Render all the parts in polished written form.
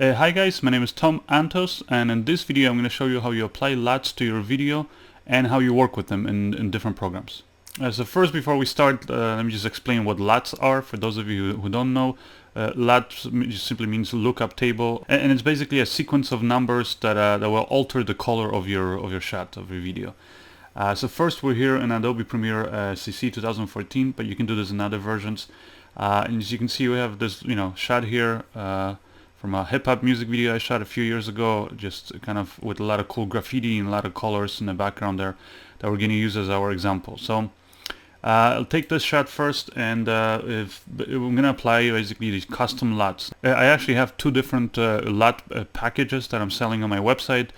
Hi guys, my name is Tom Antos, and in this video I'm going to show you how you apply LUTs to your video and how you work with them in different programs. So first, before we start, let me just explain what LUTs are for those of you who don't know. LUT just simply means lookup table, and it's basically a sequence of numbers that will alter the color of your shot, of your video. So first, we're here in Adobe Premiere CC 2014, but you can do this in other versions. And as you can see, we have this shot here from a hip-hop music video I shot a few years ago, just kind of with a lot of cool graffiti and a lot of colors in the background there that we're going to use as our example. So I'll take this shot first, and if I'm going to apply basically these custom LUTs. I actually have two different LUT packages that I'm selling on my website.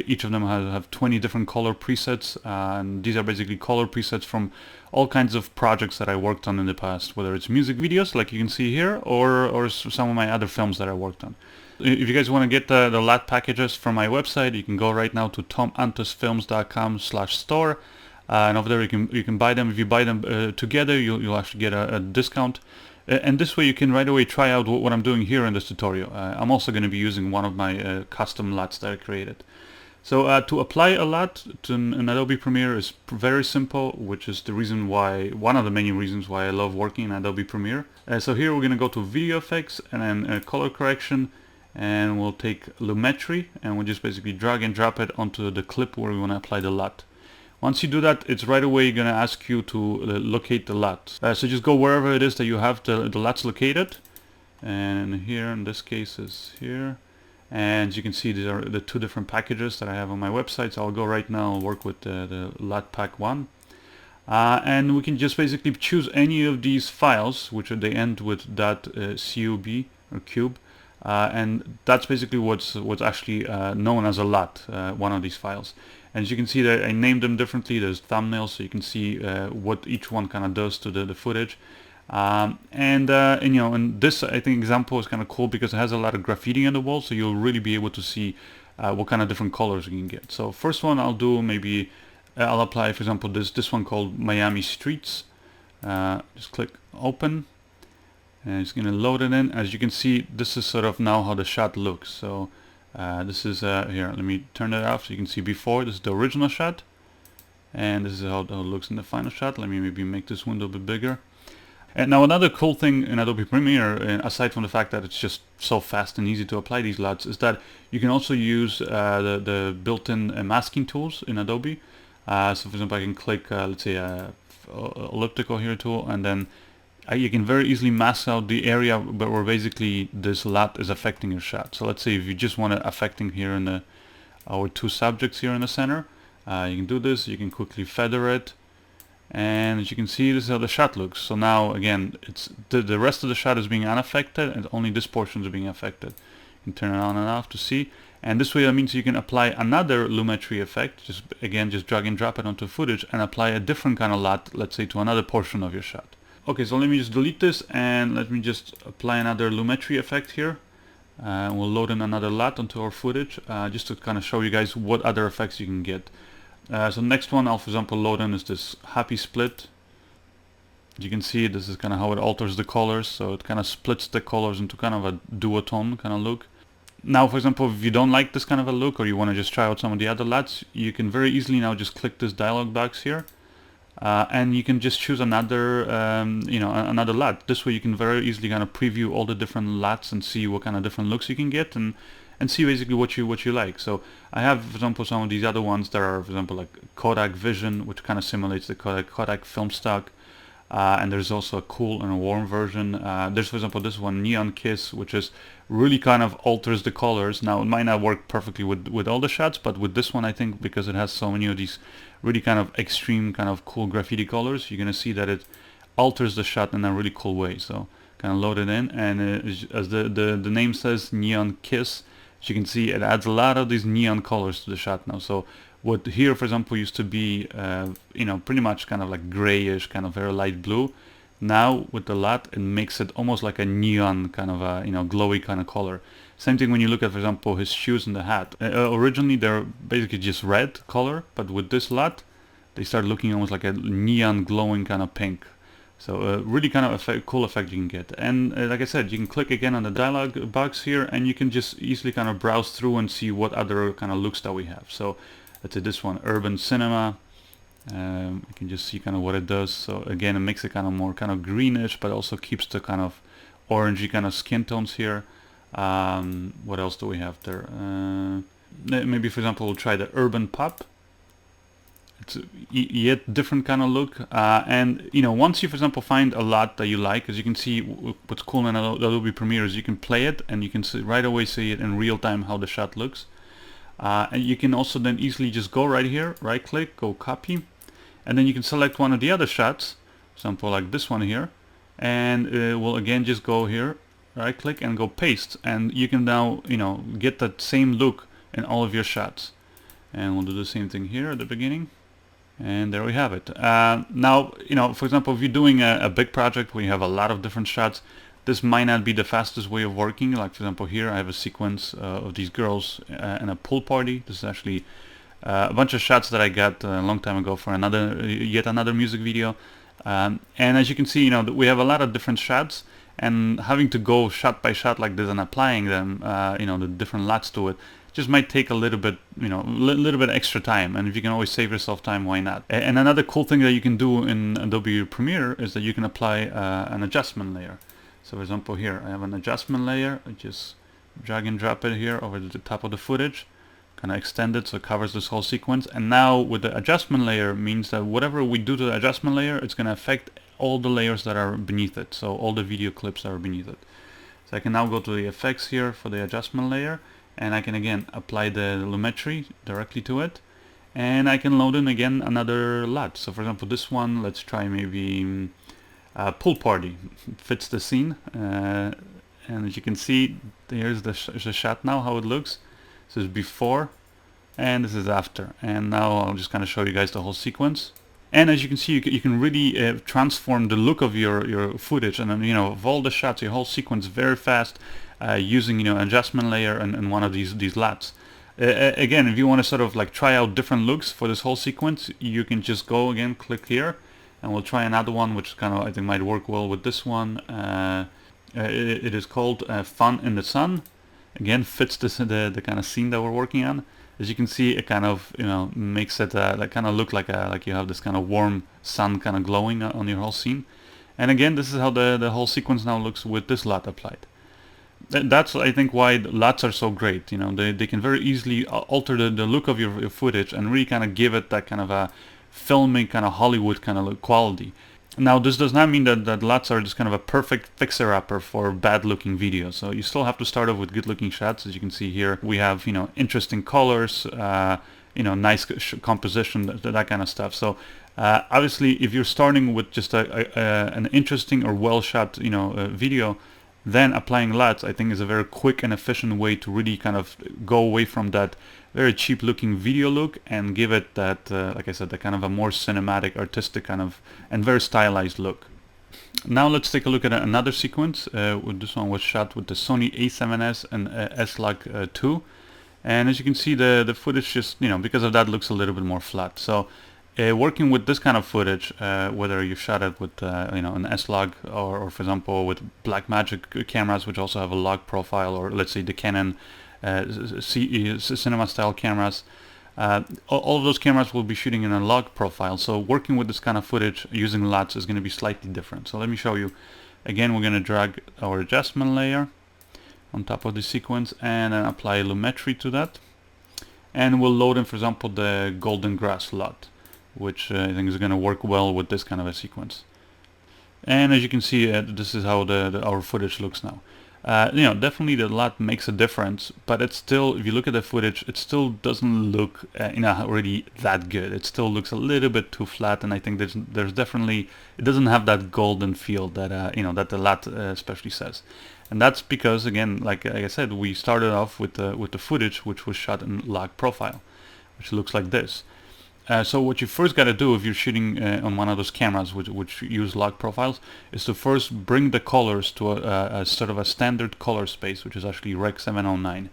Each of them have 20 different color presets, and these are basically color presets from all kinds of projects that I worked on in the past, whether it's music videos like you can see here, or some of my other films that I worked on. If you guys want to get the LUT packages from my website, you can go right now to tomantosfilms.com/store, and over there you can buy them. If you buy them together, you'll actually get a discount. And this way you can right away try out what I'm doing here in this tutorial. I'm also going to be using one of my custom LUTs that I created. So to apply a LUT to an Adobe Premiere is very simple, which is the reason why, one of the many reasons why I love working in Adobe Premiere. So here we're going to go to Video Effects and then Color Correction, and we'll take Lumetri, and we'll just basically drag and drop it onto the clip where we want to apply the LUT. Once you do that, it's right away going to ask you to locate the LUT. So just go wherever it is that you have the LUTs located. And here in this case is here. And as you can see, these are the two different packages that I have on my website. So I'll go right now and work with the LUT pack 1. And we can just basically choose any of these files, which they end with .cub or cube. And that's basically what's actually known as a LUT, one of these files. And as you can see, that I named them differently. There's thumbnails, so you can see what each one kind of does to the footage. And this, I think, example is kind of cool because it has a lot of graffiti on the wall, so you'll really be able to see what kind of different colors you can get. So first one I'll do, maybe I'll apply, for example, this one called Miami Streets. Just click open, and it's going to load it in. As you can see, this is sort of now how the shot looks. So this is here, let me turn it off so you can see before. This is the original shot, and this is how it looks in the final shot. Let me maybe make this window a bit bigger. And now another cool thing in Adobe Premiere, aside from the fact that it's just so fast and easy to apply these LUTs, is that you can also use the built-in masking tools in Adobe. So for example, I can click, let's say, elliptical here tool, and then you can very easily mask out the area where basically this LUT is affecting your shot. So let's say if you just want it affecting here in our two subjects here in the center, you can do this. You can quickly feather it, and as you can see, this is how the shot looks. So now again, it's the rest of the shot is being unaffected, and only this portion is being affected. You can turn it on and off to see, and this way that means you can apply another Lumetri effect. Just drag and drop it onto footage and apply a different kind of LUT, let's say, to another portion of your shot. Okay, so let me just delete this, and let me just apply another Lumetri effect here. We'll load in another LUT onto our footage, just to kind of show you guys what other effects you can get. So next one I'll, for example, load in is this happy split. As you can see, this is kind of how it alters the colors, so it kind of splits the colors into kind of a duotone kind of look. Now, for example, if you don't like this kind of a look, or you want to just try out some of the other LUTs, you can very easily now just click this dialog box here. And you can just choose another, another LUT. This way you can very easily kind of preview all the different LUTs and see what kind of different looks you can get, and see basically what you like. So I have, for example, some of these other ones that are, for example, like Kodak Vision, which kind of simulates the Kodak film stock. And there's also a cool and a warm version. There's, for example, this one, Neon Kiss, which is really kind of alters the colors. Now, it might not work perfectly with all the shots, but with this one, I think, because it has so many of these really kind of extreme, kind of cool graffiti colors, you're going to see that it alters the shot in a really cool way. So kind of load it in, and as the name says, Neon Kiss, as you can see, it adds a lot of these neon colors to the shot now. So what here, for example, used to be, pretty much kind of like grayish, kind of very light blue. Now with the LUT, it makes it almost like a neon kind of a, glowy kind of color. Same thing when you look at, for example, his shoes and the hat. Originally they're basically just red color, but with this LUT, they start looking almost like a neon glowing kind of pink. So really kind of cool effect you can get. And like I said, you can click again on the dialog box here, and you can just easily kind of browse through and see what other kind of looks that we have. So let's say this one, urban cinema. You can just see kind of what it does. So again, it makes it kind of more kind of greenish, but also keeps the kind of orangey kind of skin tones here. What else do we have there? Maybe for example, we'll try the urban pop. It's yet different kind of look, and you know, once you for example find a LUT that you like, as you can see, what's cool in Adobe Premiere is you can play it and you can see, right away see it in real time how the shot looks, and you can also then easily just go right here, right click, go copy, and then you can select one of the other shots, for example like this one here, and we'll again just go here, right click and go paste, and you can now, you know, get that same look in all of your shots. And we'll do the same thing here at the beginning. And there we have it. Now, you know, for example, if you're doing a big project where you have a lot of different shots, this might not be the fastest way of working. Like for example, here I have a sequence of these girls in a pool party. This is actually a bunch of shots that I got a long time ago for yet another music video. And as you can see, you know, we have a lot of different shots, and having to go shot by shot like this and applying them, you know, the different LUTs to it, just might take a little bit, you know, little bit extra time. And if you can always save yourself time, why not? And another cool thing that you can do in Adobe Premiere is that you can apply an adjustment layer. So for example, here I have an adjustment layer. I just drag and drop it here over the top of the footage, kind of extend it so it covers this whole sequence. And now with the adjustment layer means that whatever we do to the adjustment layer, it's going to affect all the layers that are beneath it. So all the video clips that are beneath it. So I can now go to the effects here for the adjustment layer, and I can again apply the lumetri directly to it, and I can load in again another LUT. So for example, this one, let's try maybe pool party. Fits the scene, and as you can see, here's the shot now, how it looks. This is before, and this is after. And now I'll just kind of show you guys the whole sequence. And as you can see, you can really transform the look of your footage, and then, you know, of all the shots, your whole sequence very fast, using, you know, adjustment layer and one of these LUTs. Again, if you want to sort of like try out different looks for this whole sequence, you can just go again, click here, and we'll try another one which kind of I think might work well with this one. It is called Fun in the Sun. Again, fits the kind of scene that we're working on. As you can see, it kind of, you know, makes it like kind of look like you have this kind of warm sun kind of glowing on your whole scene. And again, this is how the whole sequence now looks with this LUT applied. That's, I think, why LUTs are so great. You know, they can very easily alter the look of your footage and really kind of give it that kind of a filming kind of Hollywood kind of quality. Now, this does not mean that LUTs are just kind of a perfect fixer-upper for bad-looking videos. So you still have to start off with good-looking shots. As you can see here, we have, you know, interesting colors, you know, nice composition, that kind of stuff. So obviously, if you're starting with just an interesting or well-shot, you know, video, then applying LUTs, I think, is a very quick and efficient way to really kind of go away from that very cheap looking video look and give it that, like I said, that kind of a more cinematic, artistic kind of, and very stylized look. Now let's take a look at another sequence. This one was shot with the Sony a7S and S-Log 2. And as you can see, the footage just, you know, because of that, looks a little bit more flat. So working with this kind of footage, whether you shot it with you know, an S-Log or for example with Blackmagic cameras, which also have a log profile, or let's say the Canon cinema style cameras, all of those cameras will be shooting in a log profile. So working with this kind of footage using LUTs is going to be slightly different. So let me show you. Again, we're going to drag our adjustment layer on top of the sequence and then apply lumetri to that, and we'll load in, for example, the golden grass LUT, which I think is going to work well with this kind of a sequence. And as you can see, this is how our footage looks now. You know, definitely the LUT makes a difference, but it's still, if you look at the footage, it still doesn't look you know, really that good. It still looks a little bit too flat, and I think there's definitely, it doesn't have that golden feel that you know, that the LUT especially says. And that's because, again, like I said, we started off with the footage which was shot in log profile, which looks like this. So what you first got to do if you're shooting on one of those cameras which use log profiles is to first bring the colors to a sort of a standard color space, which is actually Rec 709.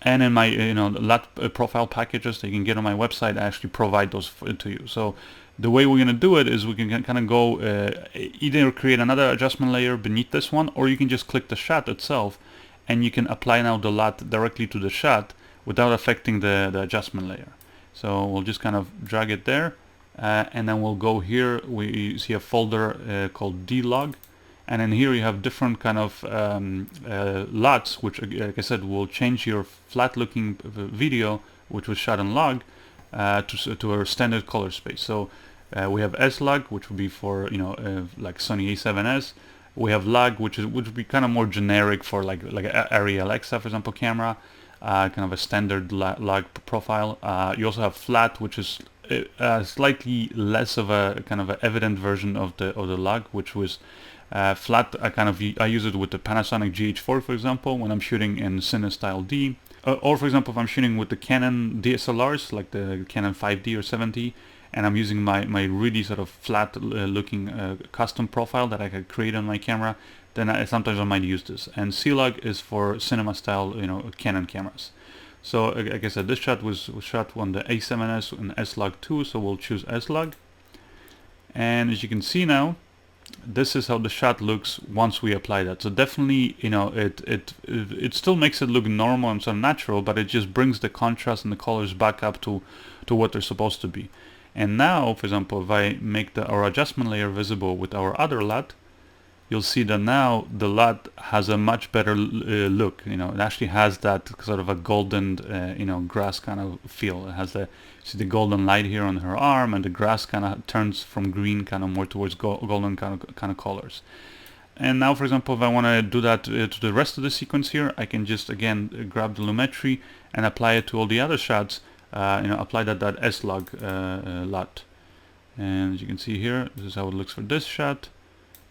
And in my you know, LUT profile packages that you can get on my website, I actually provide those to you. So The way we're going to do it is we can kind of go either create another adjustment layer beneath this one, or you can just click the shot itself and you can apply now the LUT directly to the shot without affecting the adjustment layer. So we'll just kind of drag it there, and then we'll go here. We see a folder called dlog, and then here you have different kind of LUTs, which, like I said, will change your flat looking video, which was shot in log, to a standard color space. So we have S-Log, which would be for, you know, like Sony A7S. We have Log, which would be kind of more generic for like Arri Alexa, for example, camera, kind of a standard log profile. You also have Flat, which is slightly less of a kind of an evident version of the log, which was flat. I use it with the Panasonic GH4, for example, when I'm shooting in CineStyle D. Or for example, if I'm shooting with the Canon DSLRs, like the Canon 5D or 7D, and I'm using my really sort of flat looking custom profile that I could create on my camera, then sometimes I might use this. And C-Log is for cinema style, you know, Canon cameras. So like I said, this shot was shot on the A7S and S-Log 2, so we'll choose S-Log. And as you can see now, this is how the shot looks once we apply that. So definitely, you know, it still makes it look normal and sort of natural, but it just brings the contrast and the colors back up to what they're supposed to be. And now, for example, if I make our adjustment layer visible with our other LUT, you'll see that now the LUT has a much better look. You know, it actually has that sort of a golden, you know, grass kind of feel. It has see the golden light here on her arm, and the grass kind of turns from green kind of more towards golden kind of colors. And now, for example, if I want to do that to the rest of the sequence here, I can just again grab the lumetri and apply it to all the other shots. You know, apply that S-Log LUT. And as you can see here, this is how it looks for this shot.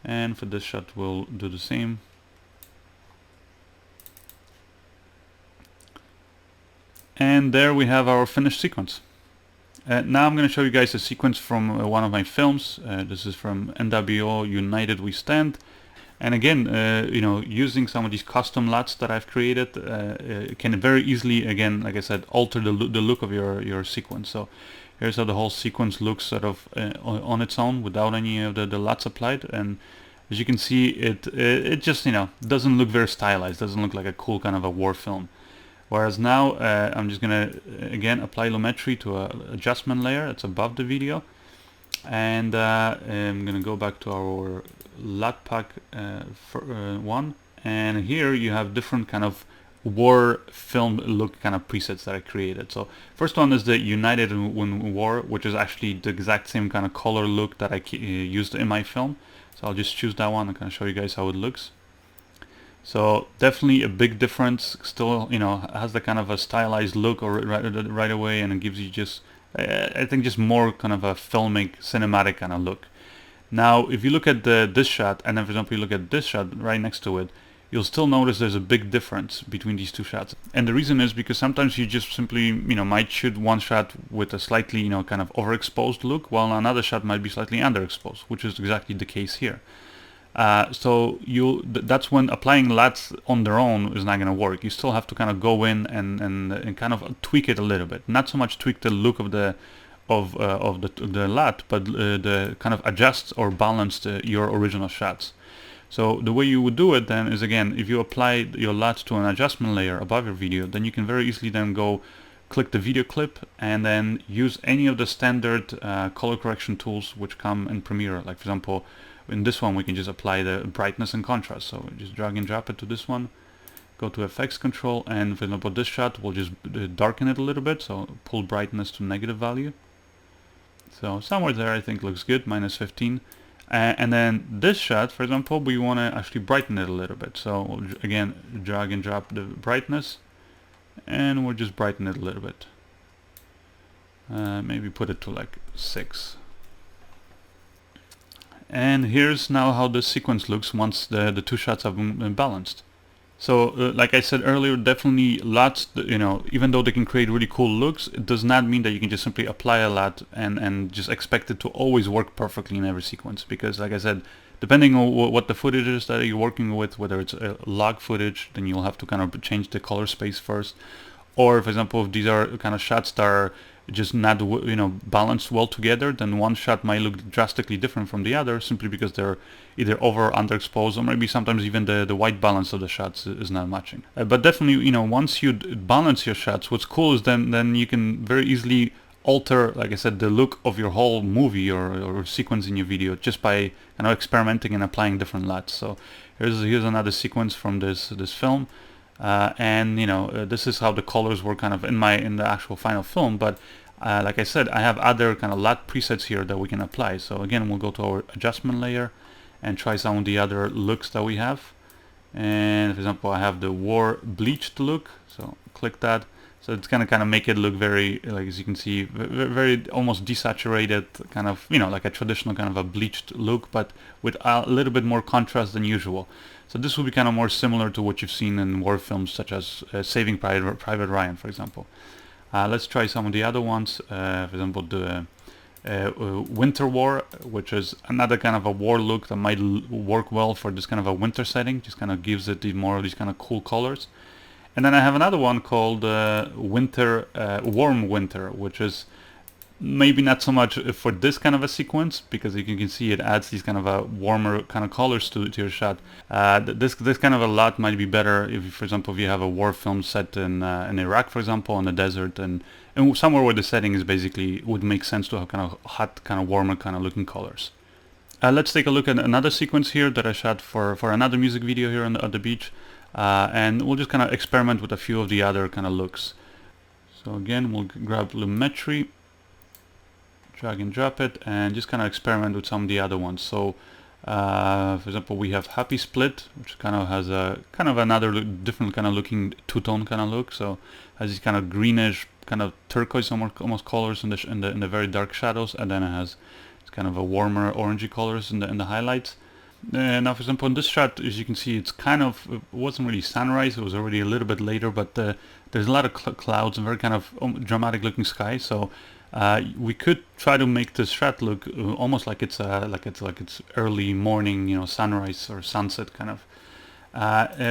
And for this shot, we'll do the same. And there we have our finished sequence. Now I'm going to show you guys a sequence from one of my films. This is from NWO United We Stand. And again, you know, using some of these custom LUTs that I've created can very easily, again, like I said, alter the look of your sequence. So here's how the whole sequence looks sort of on its own without any of the LUTs applied. And as you can see, it just, you know, doesn't look very stylized, doesn't look like a cool kind of a war film. Whereas now I'm just gonna again apply lumetri to a adjustment layer that's above the video, and I'm gonna go back to our LUT pack one, and here you have different kind of war film look kind of presets that I created. So first one is the United in War, which is actually the exact same kind of color look that I used in my film. So I'll just choose that one and kind of show you guys how it looks. So definitely a big difference. Still, you know, has the kind of a stylized look right away, and it gives you just, I think, just more kind of a filmic, cinematic kind of look. Now, if you look at this shot, and then for example you look at this shot right next to it, you'll still notice there's a big difference between these two shots. And the reason is because sometimes you just simply, you know, might shoot one shot with a slightly, you know, kind of overexposed look, while another shot might be slightly underexposed, which is exactly the case here. So that's when applying LUTs on their own is not going to work. You still have to kind of go in and kind of tweak it a little bit. Not so much tweak the look of the LUT, but the kind of adjust or balance your original shots. So the way you would do it then is, again, if you apply your LUT to an adjustment layer above your video, then you can very easily then go click the video clip and then use any of the standard color correction tools which come in Premiere. Like for example, in this one we can just apply the brightness and contrast. So just drag and drop it to this one, go to effects control, and for example this shot we'll just darken it a little bit, so pull brightness to negative value. So somewhere there I think looks good, -15. And then this shot, for example, we want to actually brighten it a little bit. So we'll again drag and drop the brightness, and we'll just brighten it a little bit. Maybe put it to like 6. And here's now how the sequence looks once the two shots have been balanced. So like I said earlier, definitely LUTs, you know, even though they can create really cool looks, it does not mean that you can just simply apply a LUT and just expect it to always work perfectly in every sequence. Because like I said, depending on what the footage is that you're working with, whether it's log footage, then you'll have to kind of change the color space first. Or for example, if these are kind of shots that are just not balanced well together, then one shot might look drastically different from the other, simply because they're either over or underexposed, or maybe sometimes even the white balance of the shots is not matching. But definitely, once you balance your shots, what's cool is then you can very easily alter, like I said, the look of your whole movie or sequence in your video just by experimenting and applying different LUTs. So here's another sequence from this film. And this is how the colors were in the actual final film. But like I said, I have other kind of LUT presets here that we can apply. So again, we'll go to our adjustment layer and try some of the other looks that we have. And for example, I have the war bleached look. So click that. So it's gonna kind of make it look very, like as you can see, very almost desaturated, kind of like a traditional kind of a bleached look, but with a little bit more contrast than usual. So this will be kind of more similar to what you've seen in war films, such as Saving Private Ryan, for example. Let's try some of the other ones. For example, the Winter War, which is another kind of a war look that might work well for this kind of a winter setting. Just kind of gives it more of these kind of cool colors. And then I have another one called Warm Winter, which is maybe not so much for this kind of a sequence, because you can see it adds these kind of a warmer kind of colors to your shot. This kind of a LUT might be better if, for example, if you have a war film set in Iraq, for example, in the desert, and somewhere where the setting is basically would make sense to have kind of hot, kind of warmer kind of looking colors. Let's take a look at another sequence here that I shot for another music video here at the beach. And we'll just kind of experiment with a few of the other kind of looks. So again, we'll grab lumetri, drag and drop it, and just kind of experiment with some of the other ones. So for example, we have Happy Split, which kind of has a another different kind of looking two-tone kind of look. So has these kind of greenish, kind of turquoise almost colors in the very dark shadows, and then it has kind of a warmer orangey colors in the highlights. Now, for example, in this shot, as you can see, it wasn't really sunrise, it was already a little bit later, but there's a lot of clouds and very kind of dramatic looking sky. So we could try to make this shot look almost like it's early morning, sunrise or sunset kind of,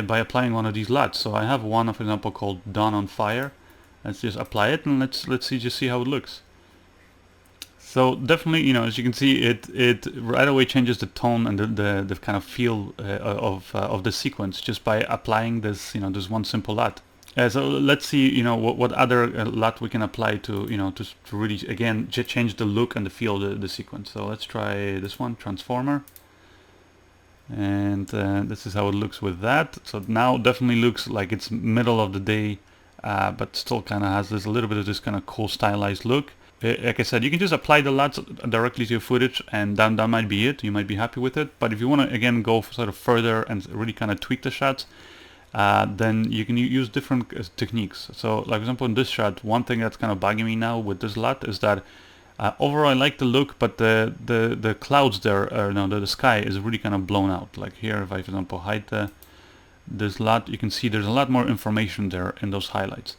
by applying one of these LUTs. So I have one, for example, called Dawn on Fire. Let's just apply it and let's see how it looks. So definitely, as you can see, it right away changes the tone and the kind of feel of the sequence just by applying this this one simple LUT. So let's see what other LUT we can apply to to really again change the look and the feel of the sequence. So let's try this one, Transformer, and this is how it looks with that. So now definitely looks like it's middle of the day, but still kind of has a little bit of this kind of cool stylized look. Like I said, you can just apply the LUTs directly to your footage, and that might be it. You might be happy with it. But if you want to again go sort of further and really kind of tweak the shots, then you can use different techniques. So, like for example, in this shot, one thing that's kind of bugging me now with this LUT is that overall I like the look, but the clouds there, the sky is really kind of blown out. Like here, if I, for example, hide this LUT, you can see there's a lot more information there in those highlights.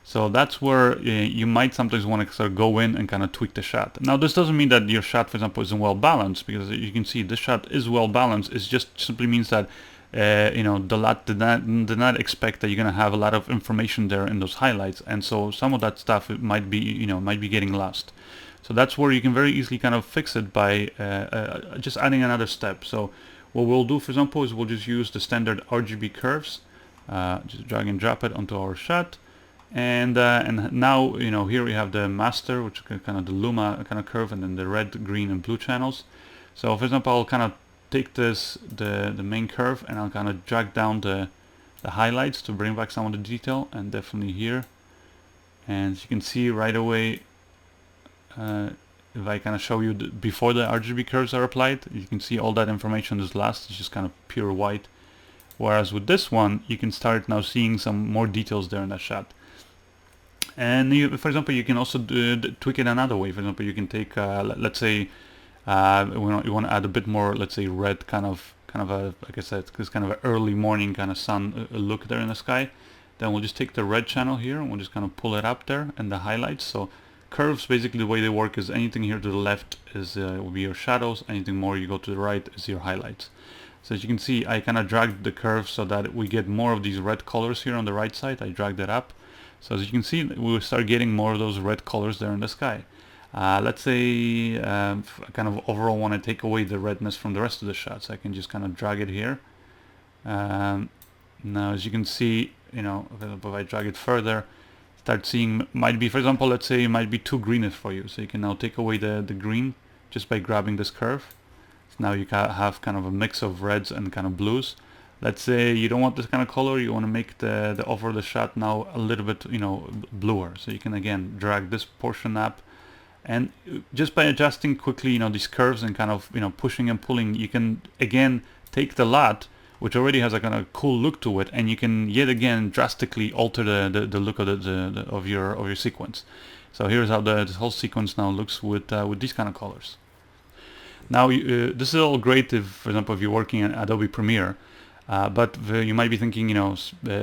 So that's where you might sometimes want to sort of go in and kind of tweak the shot. Now, this doesn't mean that your shot, for example, isn't well balanced, because you can see this shot is well balanced. It just simply means that the LUT did not expect that you're going to have a lot of information there in those highlights, and so some of that stuff might be getting lost. So that's where you can very easily kind of fix it by just adding another step. So what we'll do, for example, is we'll just use the standard Rgb curves, just drag and drop it onto our shot. And now here we have the master, which is kind of the luma kind of curve, and then the red, green, and blue channels. So for example, I'll kind of take the main curve, and I'll kind of drag down the highlights to bring back some of the detail, and definitely here. And as you can see right away, if I kind of show you before the Rgb curves are applied, you can see all that information is lost. It's just kind of pure white. Whereas with this one, you can start now seeing some more details there in that shot. And for example, you can also tweak it another way. For example, you can take, let's say, you want to add a bit more, let's say, red kind of like I said, this kind of an early morning kind of sun look there in the sky. Then we'll just take the red channel here, and we'll just kind of pull it up there and the highlights. So curves, basically the way they work is anything here to the left is will be your shadows. Anything more you go to the right is your highlights. So as you can see, I kind of dragged the curve so that we get more of these red colors here on the right side. I dragged that up. So as you can see, we will start getting more of those red colors there in the sky. Let's say I kind of overall want to take away the redness from the rest of the shot, so I can just kind of drag it here. Now as you can see, you know, if I drag it further, start seeing, might be, for example, let's say it might be too greenish for you, so you can now take away the green just by grabbing this curve. So now you have kind of a mix of reds and kind of blues. Let's say you don't want this kind of color, you want to make the over the shot now a little bit, you know, bluer. So you can again drag this portion up, and just by adjusting quickly, you know, these curves and kind of, you know, pushing and pulling, you can again take the LUT, which already has a kind of cool look to it, and you can yet again drastically alter the look of your sequence. So here's how this whole sequence now looks with these kind of colors. Now this is all great if, for example, if you're working in Adobe Premiere. But you might be thinking, you know,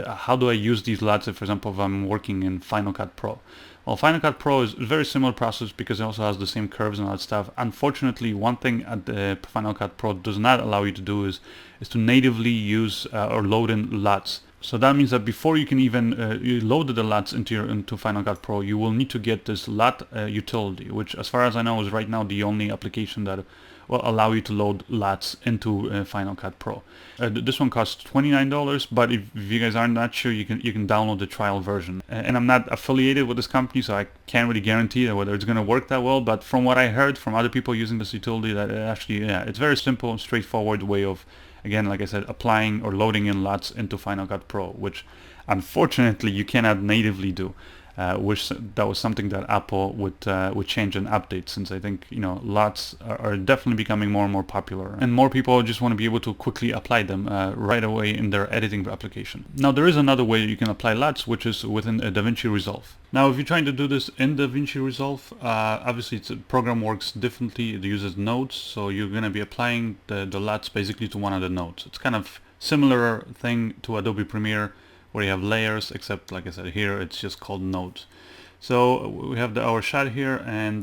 how do I use these LUTs if, for example, if I'm working in Final Cut Pro? Well, Final Cut Pro is a very similar process because it also has the same curves and all that stuff. Unfortunately, one thing at Final Cut Pro does not allow you to do is to natively use or load in LUTs. So that means that before you can even you load the LUTs into Final Cut Pro, you will need to get this LUT utility, which, as far as I know, is right now the only application that will allow you to load LUTs into Final Cut Pro. This one costs $29, but if you guys are not sure, you can download the trial version. And I'm not affiliated with this company, so I can't really guarantee whether it's going to work that well. But from what I heard from other people using this utility, that it's very simple and straightforward way of, again, like I said, applying or loading in LUTs into Final Cut Pro, which unfortunately you cannot natively do. Which that was something that Apple would change and update, since I think, you know, LUTs are definitely becoming more and more popular, and more people just want to be able to quickly apply them right away in their editing application. Now there is another way you can apply LUTs, which is within Davinci Resolve. Now if you're trying to do this in Davinci Resolve, obviously the program works differently. It uses nodes, so you're going to be applying the LUTs basically to one of the nodes. It's kind of similar thing to Adobe Premiere, where you have layers, except, like I said, here it's just called nodes. So we have our shot here, and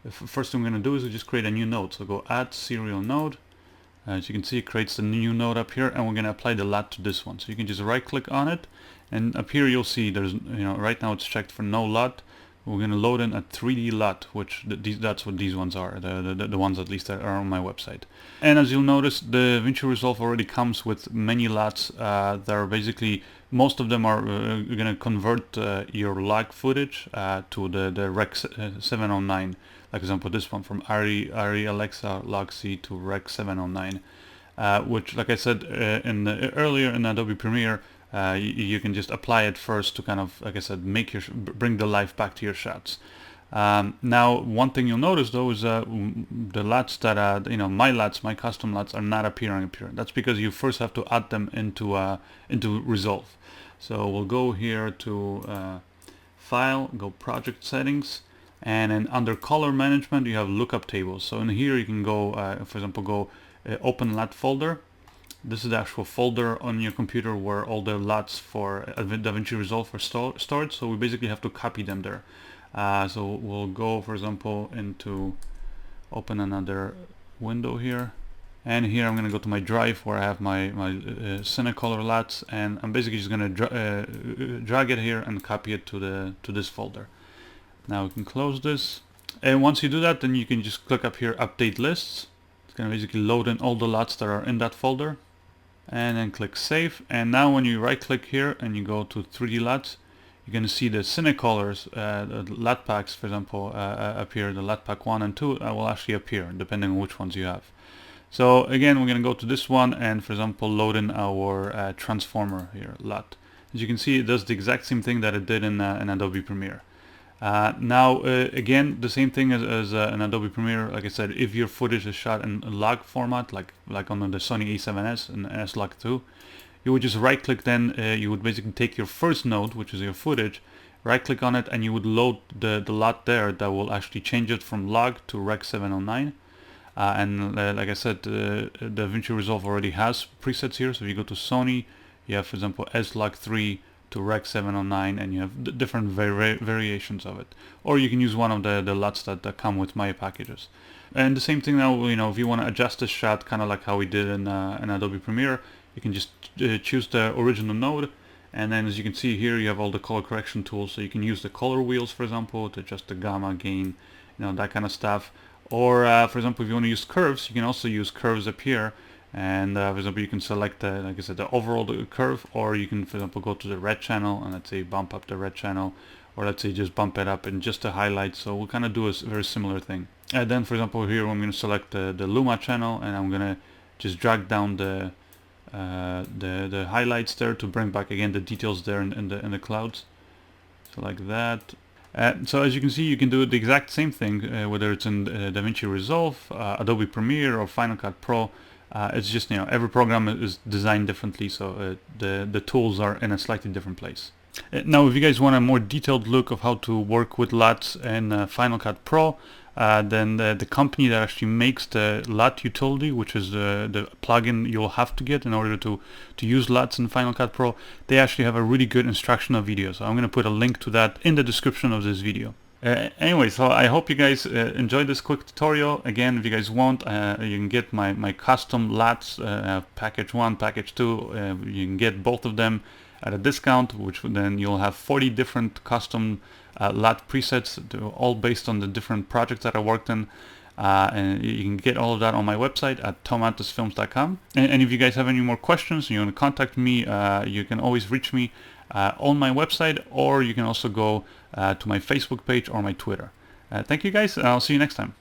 first thing I'm going to do is just create a new node. So go add serial node. As you can see, it creates the new node up here, and we're going to apply the LUT to this one. So you can just right click on it, and up here you'll see there's, you know, right now it's checked for no LUT. We're going to load in a 3D LUT, which that's what these ones are, the ones at least that are on my website. And as you'll notice, the Davinci Resolve already comes with many LUTs that are basically, most of them are going to convert your log footage to the Rec 709. Like, for example, this one from Ari Alexa log C to Rec 709, which, like I said earlier in Adobe Premiere, you can just apply it first to kind of, like I said, bring the life back to your shots. Now, one thing you'll notice though is the LUTs that you know, my custom LUTs are not appearing up here. That's because you first have to add them into Resolve. So we'll go here to File, go Project Settings, and then under Color Management you have Lookup Tables. So in here you can go, for example, go Open LUT Folder. This is the actual folder on your computer where all the LUTs for Davinci Resolve are stored. So we basically have to copy them there. So we'll go, for example, into open another window here, and here I'm going to go to my drive where I have my CineColor LUTs, and I'm basically just going to drag it here and copy it to this folder. Now we can close this, and once you do that, then you can just click up here, Update Lists. It's going to basically load in all the LUTs that are in that folder, and then click Save. And now when you right click here and you go to 3D LUTs, you're going to see the CineColors, the LUT packs, for example, appear. The LUT pack 1 and 2 will actually appear depending on which ones you have. So again, we're going to go to this one and, for example, load in our transformer here, LUT. As you can see, it does the exact same thing that it did in Adobe Premiere. Now, again, the same thing as in Adobe Premiere. Like I said, if your footage is shot in log format, like on the Sony A7S and S-Log2, you would just right click, then you would basically take your first node, which is your footage, right click on it, and you would load the LUT there that will actually change it from log to Rec 709. And like I said, Davinci Resolve already has presets here. So if you go to Sony, you have, for example, S-Log3 to Rec 709, and you have different variations of it. Or you can use one of the LUTs that come with my packages. And the same thing now, you know, if you want to adjust this shot, kind of like how we did in Adobe Premiere, you can just choose the original node, And then as you can see here, you have all the color correction tools. So you can use the color wheels, for example, to adjust the gamma, gain, that kind of stuff. Or for example, if you want to use curves, you can also use curves up here. And for example, you can select the, like I said, the overall curve, or you can, for example, go to the red channel and let's say bump up the red channel, or let's say just bump it up in just the highlights. So we'll kind of do a very similar thing. And then for example here I'm going to select the Luma channel, and I'm going to just drag down the highlights there to bring back again the details there in the clouds. So like that. So as you can see, you can do the exact same thing whether it's in Davinci Resolve, Adobe Premiere, or Final Cut Pro. It's just, every program is designed differently, so the tools are in a slightly different place. Now if you guys want a more detailed look of how to work with LUTs in Final Cut Pro, then the company that actually makes the LUT utility, which is the plugin you'll have to get in order to use LUTs in Final Cut Pro, they actually have a really good instructional video. So I'm going to put a link to that in the description of this video. Anyway, so I hope you guys enjoyed this quick tutorial. Again, if you guys want, you can get my custom LUTs, package 1, package 2. You can get both of them at a discount, which then you'll have 40 different custom LUT presets, all based on the different projects that I worked in. And you can get all of that on my website at tomantosfilms.com. And if you guys have any more questions and you want to contact me, you can always reach me on my website, or you can also go to my Facebook page or my Twitter. Thank you guys. I'll see you next time.